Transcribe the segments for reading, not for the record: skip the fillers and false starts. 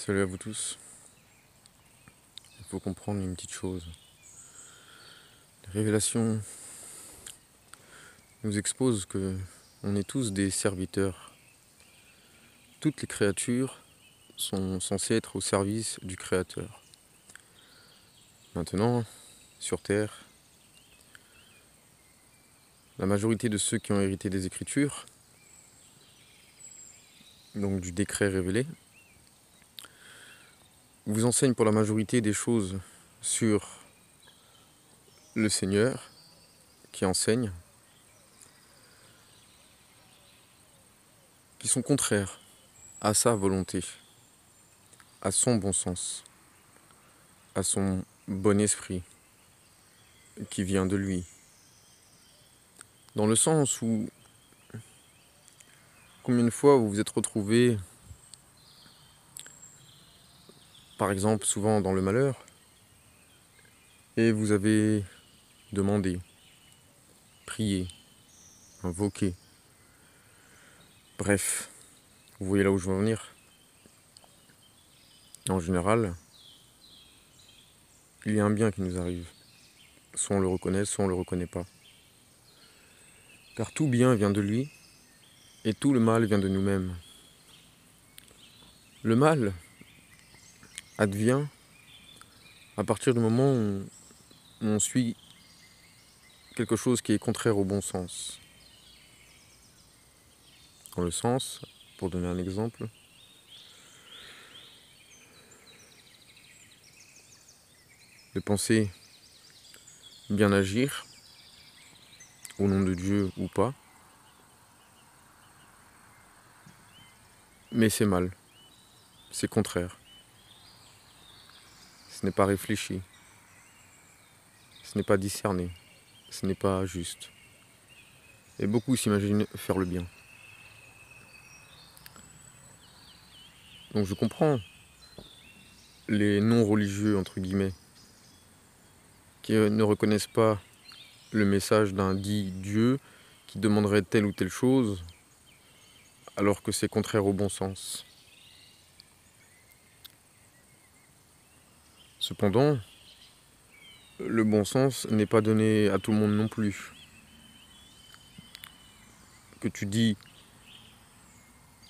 Salut à vous tous. Il faut comprendre une petite chose. La révélation nous expose que on est tous des serviteurs. Toutes les créatures sont censées être au service du Créateur. Maintenant, sur Terre, la majorité de ceux qui ont hérité des Écritures, donc du décret révélé, vous enseignent pour la majorité des choses sur le Seigneur qui enseigne, qui sont contraires à sa volonté, à son bon sens, à son bon esprit qui vient de lui. Dans le sens où, combien de fois vous vous êtes retrouvés, par exemple, souvent dans le malheur, et vous avez demandé, prié, invoqué. Bref, vous voyez là où je veux en venir. En général, il y a un bien qui nous arrive. Soit on le reconnaît, soit on ne le reconnaît pas. Car tout bien vient de lui, et tout le mal vient de nous-mêmes. Le mal advient à partir du moment où on suit quelque chose qui est contraire au bon sens. Dans le sens, pour donner un exemple, de penser bien agir, au nom de Dieu ou pas, mais c'est mal, c'est contraire, ce n'est pas réfléchi, ce n'est pas discerné, ce n'est pas juste. Et beaucoup s'imaginent faire le bien. Donc je comprends les non-religieux, entre guillemets, qui ne reconnaissent pas le message d'un dit Dieu qui demanderait telle ou telle chose, alors que c'est contraire au bon sens. Cependant, le bon sens n'est pas donné à tout le monde non plus. Que tu dis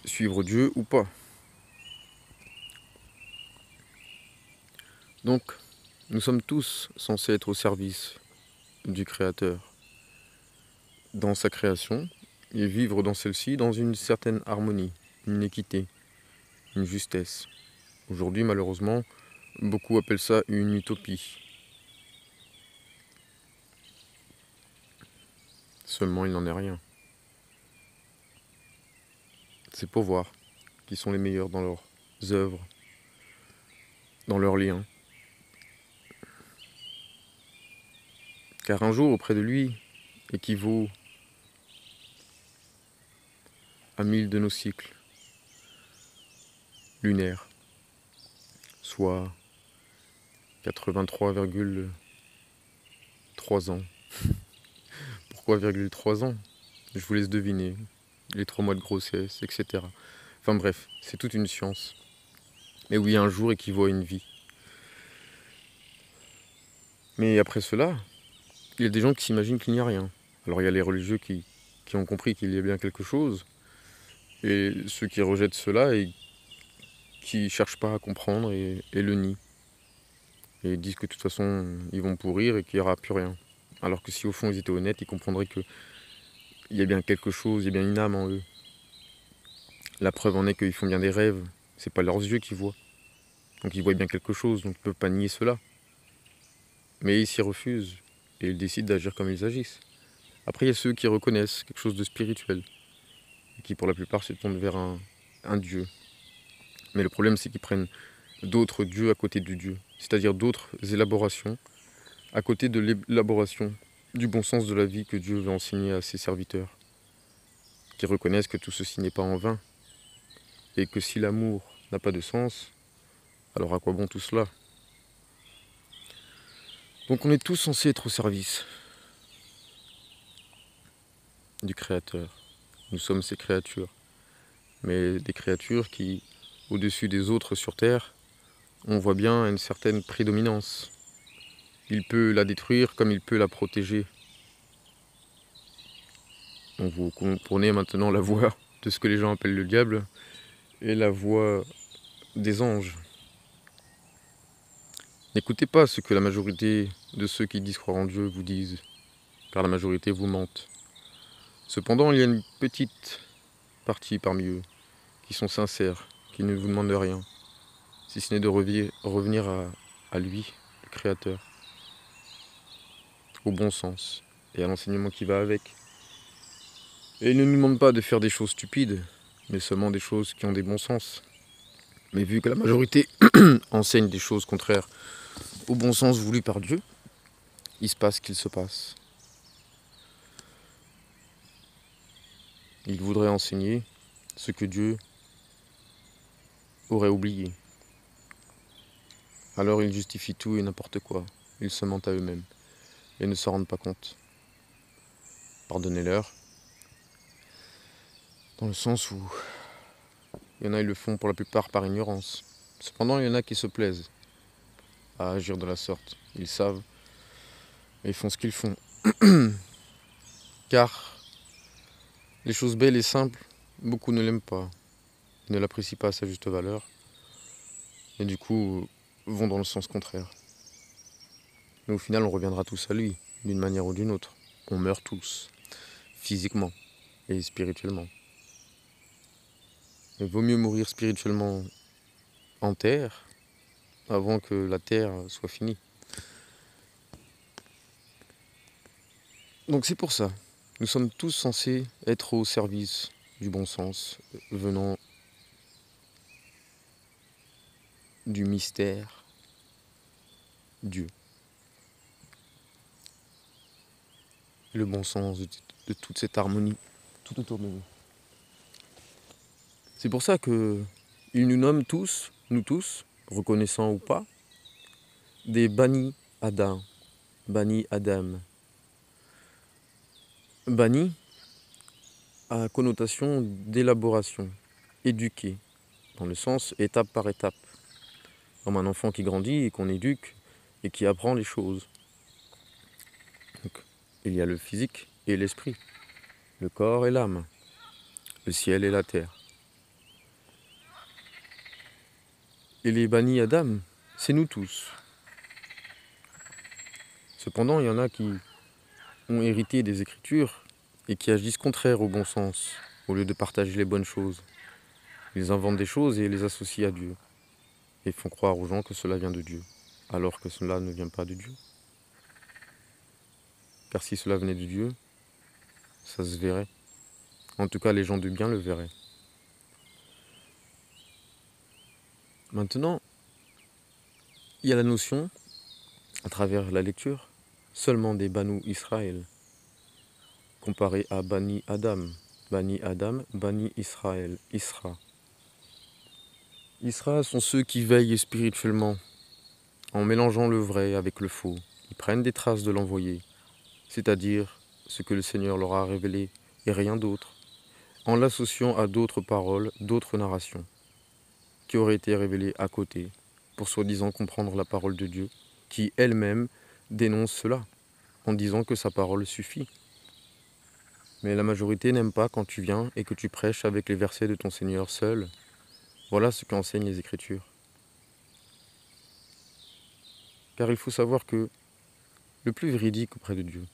suivre Dieu ou pas. Donc, nous sommes tous censés être au service du Créateur dans sa création et vivre dans celle-ci dans une certaine harmonie, une équité, une justesse. Aujourd'hui, malheureusement, beaucoup appellent ça une utopie. Seulement, il n'en est rien. C'est pour voir qui sont les meilleurs dans leurs œuvres, dans leurs liens. Car un jour auprès de lui équivaut à 1000 de nos cycles lunaires, soit 83,3 ans. Pourquoi 3 ans? Je vous laisse deviner. Les 3 mois de grossesse, etc. Enfin bref, c'est toute une science. Mais oui, un jour équivaut à une vie. Mais après cela, il y a des gens qui s'imaginent qu'il n'y a rien. Alors il y a les religieux qui ont compris qu'il y a bien quelque chose, et ceux qui rejettent cela et qui ne cherchent pas à comprendre et le nient. Et disent que de toute façon, ils vont pourrir et qu'il n'y aura plus rien. Alors que si au fond ils étaient honnêtes, ils comprendraient qu'il y a bien quelque chose, il y a bien une âme en eux. La preuve en est qu'ils font bien des rêves, c'est pas leurs yeux qui voient. Donc ils voient bien quelque chose, donc ils ne peuvent pas nier cela. Mais ils s'y refusent, et ils décident d'agir comme ils agissent. Après, il y a ceux qui reconnaissent quelque chose de spirituel, et qui pour la plupart se tournent vers un dieu. Mais le problème, c'est qu'ils prennent d'autres dieux à côté du dieu, c'est-à-dire d'autres élaborations à côté de l'élaboration du bon sens de la vie que Dieu veut enseigner à ses serviteurs, qui reconnaissent que tout ceci n'est pas en vain, et que si l'amour n'a pas de sens, alors à quoi bon tout cela? Donc on est tous censés être au service du Créateur. Nous sommes ces créatures, mais des créatures qui, au-dessus des autres sur Terre, on voit bien une certaine prédominance. Il peut la détruire comme il peut la protéger. Donc vous comprenez maintenant la voix de ce que les gens appellent le diable et la voix des anges. N'écoutez pas ce que la majorité de ceux qui disent croire en Dieu vous disent, car la majorité vous mente. Cependant, il y a une petite partie parmi eux qui sont sincères, qui ne vous demandent rien, si ce n'est de revenir à lui, le Créateur, au bon sens et à l'enseignement qui va avec. Et il ne nous demande pas de faire des choses stupides, mais seulement des choses qui ont des bons sens. Mais vu que la majorité enseigne des choses contraires au bon sens voulu par Dieu, il se passe ce qu'il se passe. Il voudrait enseigner ce que Dieu aurait oublié. Alors ils justifient tout et n'importe quoi. Ils se mentent à eux-mêmes et ne s'en rendent pas compte. Pardonnez-leur. Dans le sens où il y en a, ils le font pour la plupart par ignorance. Cependant, il y en a qui se plaisent à agir de la sorte. Ils savent et ils font ce qu'ils font. Car les choses belles et simples, beaucoup ne l'aiment pas, ne l'apprécient pas à sa juste valeur. Et du coup, vont dans le sens contraire. Mais au final, on reviendra tous à lui, d'une manière ou d'une autre. On meurt tous, physiquement et spirituellement. Il vaut mieux mourir spirituellement en terre avant que la terre soit finie. Donc c'est pour ça, nous sommes tous censés être au service du bon sens, venant du mystère Dieu. Le bon sens de toute cette harmonie tout autour de nous. C'est pour ça que il nous nomme tous, nous tous, reconnaissants ou pas, des Bani Adam, Bani Adam. Bani a connotation d'élaboration, éduquer, dans le sens étape par étape, comme un enfant qui grandit et qu'on éduque et qui apprend les choses. Donc, il y a le physique et l'esprit, le corps et l'âme, le ciel et la terre. Et les Bani Adam, c'est nous tous. Cependant, il y en a qui ont hérité des Écritures et qui agissent contraire au bon sens, au lieu de partager les bonnes choses. Ils inventent des choses et les associent à Dieu, et font croire aux gens que cela vient de Dieu, alors que cela ne vient pas de Dieu. Car si cela venait de Dieu, ça se verrait. En tout cas, les gens de bien le verraient. Maintenant, il y a la notion, à travers la lecture, seulement des Banu Israël, comparé à Bani Adam. Bani Adam, Bani Israël, Isra. Isra sont ceux qui veillent spirituellement, en mélangeant le vrai avec le faux. Ils prennent des traces de l'envoyé, c'est-à-dire ce que le Seigneur leur a révélé et rien d'autre, en l'associant à d'autres paroles, d'autres narrations, qui auraient été révélées à côté, pour soi-disant comprendre la parole de Dieu, qui elle-même dénonce cela, en disant que sa parole suffit. Mais la majorité n'aime pas quand tu viens et que tu prêches avec les versets de ton Seigneur seul. Voilà ce qu'enseignent les Écritures. Car il faut savoir que le plus véridique auprès de Dieu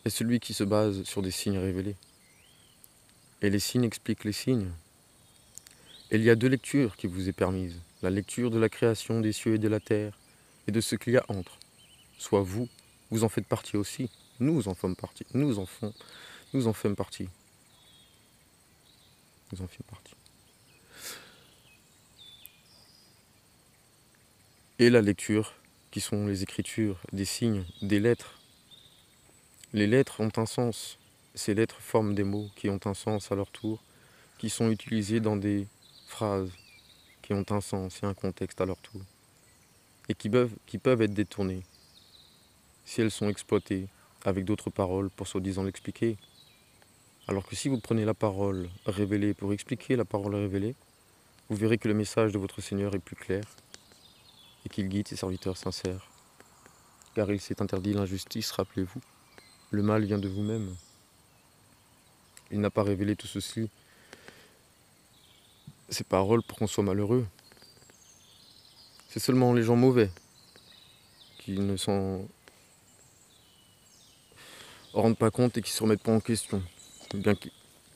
est celui qui se base sur des signes révélés. Et les signes expliquent les signes. Et il y a deux lectures qui vous est permise. La lecture de la création des cieux et de la terre et de ce qu'il y a entre. Soit vous, vous en faites partie aussi. Nous en sommes partie. Nous en faisons partie. Nous en faisons partie. Et la lecture, qui sont les écritures, des signes, des lettres. Les lettres ont un sens. Ces lettres forment des mots qui ont un sens à leur tour, qui sont utilisés dans des phrases qui ont un sens et un contexte à leur tour, et qui peuvent être détournées si elles sont exploitées avec d'autres paroles pour soi-disant l'expliquer. Alors que si vous prenez la parole révélée pour expliquer la parole révélée, vous verrez que le message de votre Seigneur est plus clair et qu'il guide ses serviteurs sincères. Car il s'est interdit l'injustice, rappelez-vous. Le mal vient de vous-même. Il n'a pas révélé tout ceci, ces paroles, pour qu'on soit malheureux. C'est seulement les gens mauvais qui ne s'en rendent pas compte et qui ne se remettent pas en question. Bien que,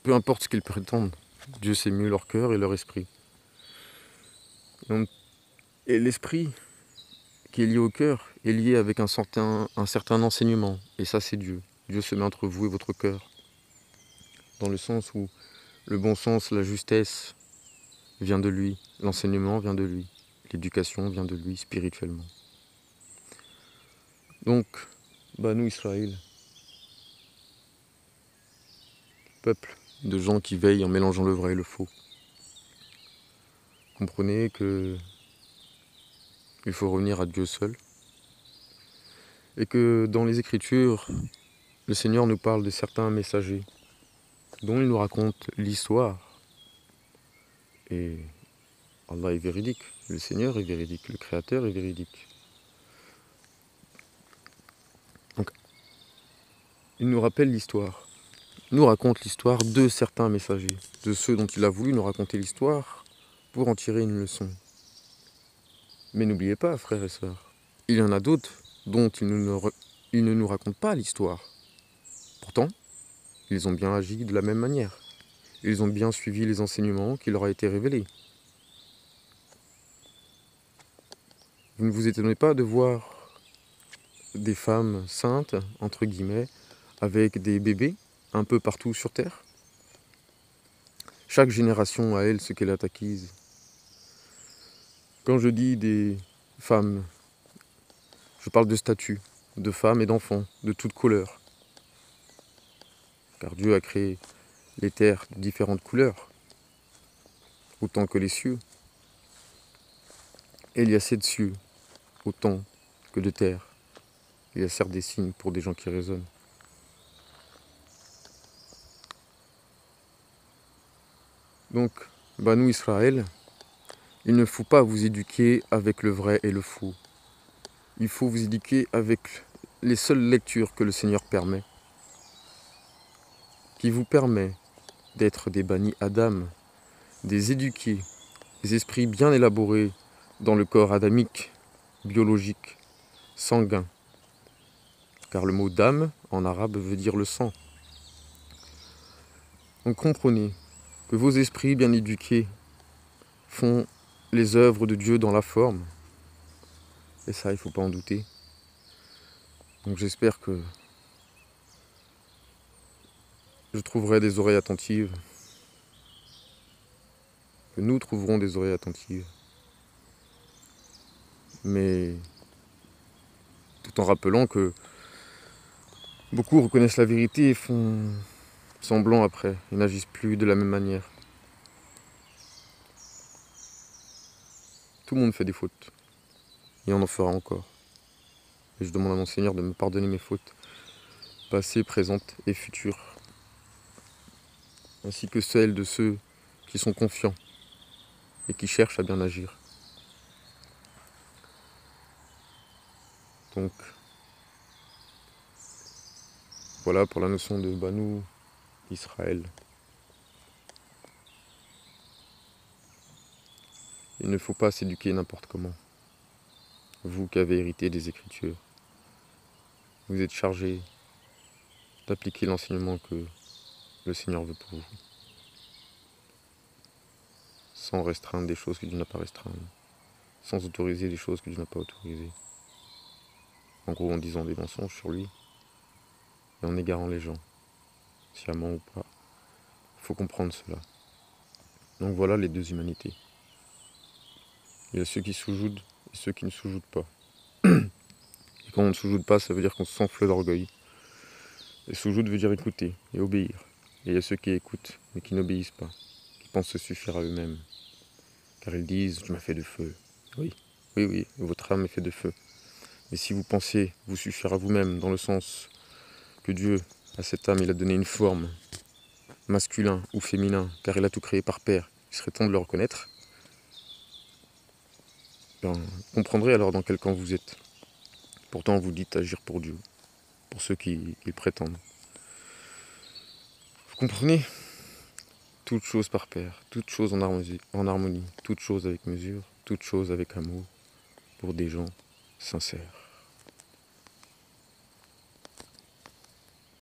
peu importe ce qu'ils prétendent, Dieu sait mieux leur cœur et leur esprit. Et l'esprit qui est lié au cœur est lié avec un certain enseignement. Et ça, c'est Dieu. Dieu se met entre vous et votre cœur. Dans le sens où le bon sens, la justesse vient de lui. L'enseignement vient de lui. L'éducation vient de lui spirituellement. Donc, nous, Israël, peuple de gens qui veillent en mélangeant le vrai et le faux. Comprenez que il faut revenir à Dieu seul. Et que dans les Écritures, le Seigneur nous parle de certains messagers dont il nous raconte l'histoire. Et Allah est véridique, le Seigneur est véridique, le Créateur est véridique. Donc, il nous rappelle l'histoire. Il nous raconte l'histoire de certains messagers, de ceux dont il a voulu nous raconter l'histoire pour en tirer une leçon. Mais n'oubliez pas, frères et sœurs, il y en a d'autres dont il ne nous raconte pas l'histoire. Pourtant, ils ont bien agi de la même manière. Ils ont bien suivi les enseignements qui leur a été révélés. Vous ne vous étonnez pas de voir des femmes saintes, entre guillemets, avec des bébés un peu partout sur Terre. Chaque génération a elle ce qu'elle a acquise. Quand je dis des femmes, je parle de statues, de femmes et d'enfants, de toutes couleurs. Car Dieu a créé les terres de différentes couleurs, autant que les cieux. Et il y a 7 cieux, autant que de terre. Il y a certes des signes pour des gens qui raisonnent. Donc, nous Israël, il ne faut pas vous éduquer avec le vrai et le faux. Il faut vous éduquer avec les seules lectures que le Seigneur permet, qui vous permet d'être des Bani Adam, des éduqués, des esprits bien élaborés dans le corps adamique, biologique, sanguin. Car le mot d'âme en arabe veut dire le sang. Donc comprenez que vos esprits bien éduqués font les œuvres de Dieu dans la forme. Et ça, il ne faut pas en douter. Donc j'espère que je trouverai des oreilles attentives, que nous trouverons des oreilles attentives. Mais tout en rappelant que beaucoup reconnaissent la vérité et font semblant après, et n'agissent plus de la même manière. Tout le monde fait des fautes, et on en fera encore. Et je demande à mon Seigneur de me pardonner mes fautes, passées, présentes et futures, ainsi que celles de ceux qui sont confiants et qui cherchent à bien agir. Donc, voilà pour la notion de Banu Israël. Il ne faut pas s'éduquer n'importe comment. Vous qui avez hérité des Écritures, vous êtes chargé d'appliquer l'enseignement que le Seigneur veut pour vous, sans restreindre des choses que Dieu n'a pas restreintes, sans autoriser des choses que Dieu n'a pas autorisées. En gros, en disant des mensonges sur lui et en égarant les gens, sciemment ou pas. Il faut comprendre cela. Donc voilà les deux humanités. Il y a ceux qui sous-jouent et ceux qui ne sous-jouent pas. Et quand on ne sous-joue pas, ça veut dire qu'on s'enfle d'orgueil. Et sous-joute veut dire écouter et obéir. Et il y a ceux qui écoutent mais qui n'obéissent pas, qui pensent se suffire à eux-mêmes. Car ils disent « je m'ai fait de feu ». Oui, votre âme est faite de feu. Mais si vous pensez vous suffire à vous-même, dans le sens que Dieu, à cette âme, il a donné une forme, masculin ou féminin, car il a tout créé par paire, il serait temps de le reconnaître, Ben, comprendrez alors dans quel camp vous êtes. Pourtant, vous dites agir pour Dieu, pour ceux qui le prétendent. Vous comprenez? Toute chose par pair, toute chose en harmonie, toute chose avec mesure, toute chose avec amour, pour des gens sincères.